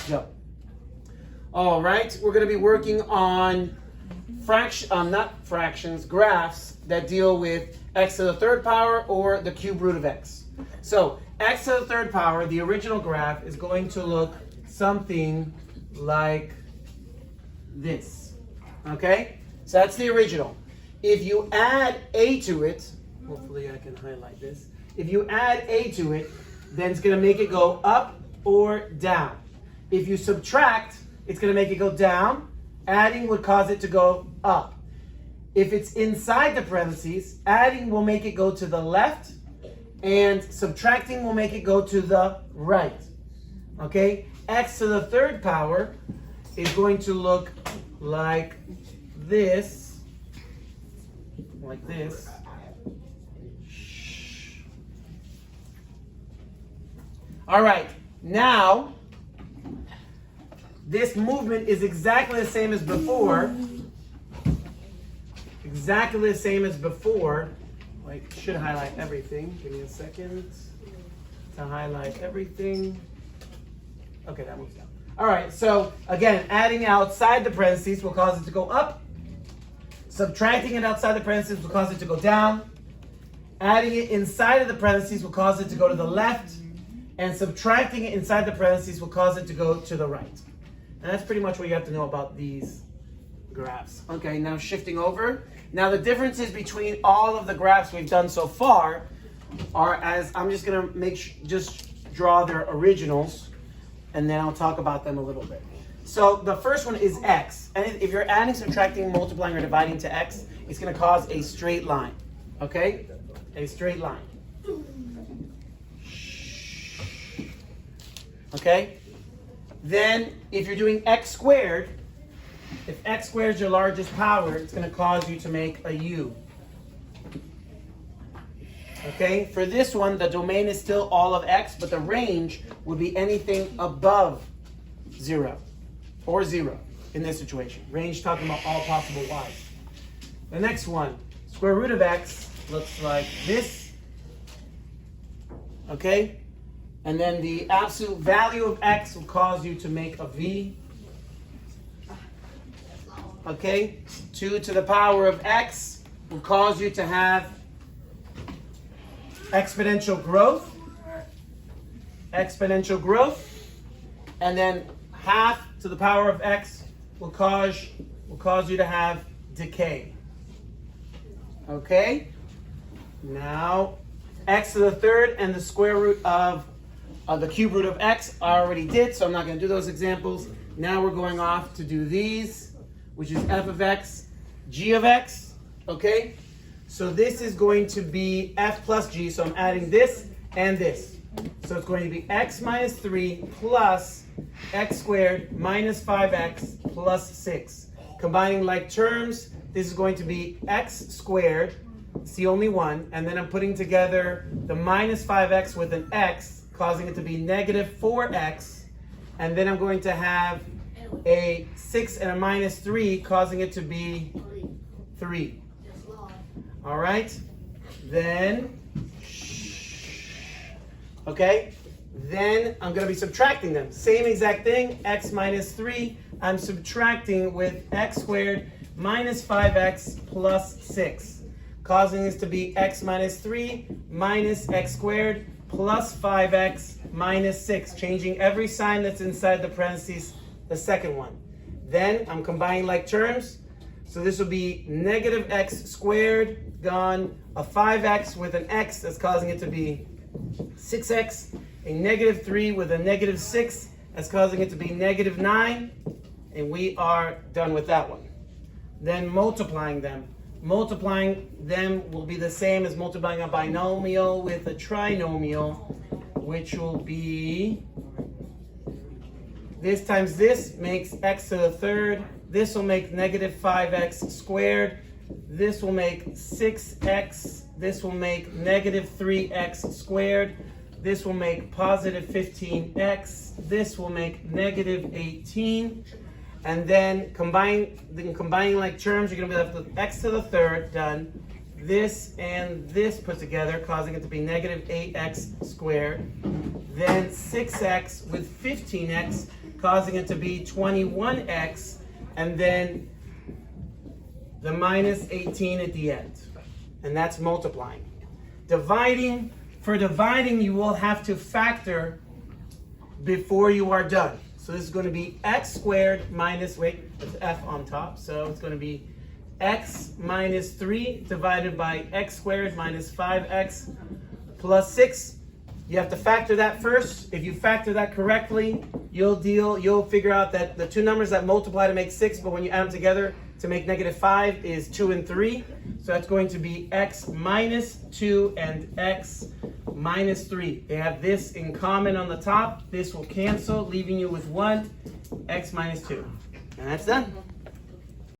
go. All right, we're going to be working on graphs that deal with x to the third power or the cube root of x. So x to the third power, the original graph, is going to look something like this. Okay? So that's the original. If you add a to it, hopefully I can highlight this. If you add a to it, then it's going to make it go up or down. If you subtract, it's going to make it go down. Adding would cause it to go up. If it's inside the parentheses, adding will make it go to the left, and subtracting will make it go to the right. Okay? X to the third power is going to look like this. Like this. All right. Now, this movement is exactly the same as before. Exactly the same as before. I should highlight everything. Give me a second to highlight everything. Okay, that moves down. All right, so again, adding outside the parentheses will cause it to go up. Subtracting it outside the parentheses will cause it to go down. Adding it inside of the parentheses will cause it to go to the left. And subtracting it inside the parentheses will cause it to go to the right. And that's pretty much what you have to know about these graphs. Okay, now shifting over. Now the differences between all of the graphs we've done so far are, as I'm just going to just draw their originals, and then I'll talk about them a little bit. So the first one is x. And if you're adding, subtracting, multiplying, or dividing to x, it's going to cause a straight line. Okay? A straight line. Okay? Then if you're doing x squared, if x squared is your largest power, it's going to cause you to make a u. Okay? For this one, the domain is still all of x, but the range would be anything above 0 or 0 in this situation. Range talking about all possible y's. The next one, square root of x looks like this. Okay? And then the absolute value of x will cause you to make a v. Okay? 2 to the power of x will cause you to have exponential growth. Exponential growth. And then half to the power of x will cause you to have decay. Okay? Now, x to the third and the square root of the cube root of x I already did, so I'm not going to do those examples. Now we're going off to do these, which is f of x, g of x, okay? So this is going to be f plus g, so I'm adding this and this. So it's going to be x minus 3 plus x squared minus 5x plus 6. Combining like terms, this is going to be x squared, it's the only one, and then I'm putting together the minus 5x with an x, causing it to be negative 4x, and then I'm going to have a 6 and a minus 3, causing it to be 3. All right? Then, okay? Then I'm going to be subtracting them. Same exact thing, x minus 3. I'm subtracting with x squared minus 5x plus 6, causing this to be x minus 3 minus x squared plus 5x minus 6, changing every sign that's inside the parentheses, the second one. Then I'm combining like terms. So this will be negative x squared gone, a 5x with an x that's causing it to be 6x, a negative 3 with a negative 6 that's causing it to be negative 9, and we are done with that one. Then multiplying them. Multiplying them will be the same as multiplying a binomial with a trinomial, which will be this times this makes x to the third. This will make negative 5x squared. This will make 6x. This will make negative 3x squared. This will make positive 15x. This will make negative 18. And then combining like terms, you're going to be left with x to the third, done, this and this put together, causing it to be negative 8x squared. Then 6x with 15x, causing it to be 21x. And then the minus 18 at the end. And that's multiplying. Dividing, for dividing, you will have to factor before you are done. So this is going to be x squared minus, wait, there's f on top. So it's going to be x minus 3 divided by x squared minus 5x plus 6. You have to factor that first. If you factor that correctly, you'll figure out that the two numbers that multiply to make 6, but when you add them together to make negative 5 is 2 and 3. So that's going to be x minus 2 and x minus 3. They have this in common on the top. This will cancel, leaving you with 1, x minus 2. And that's done.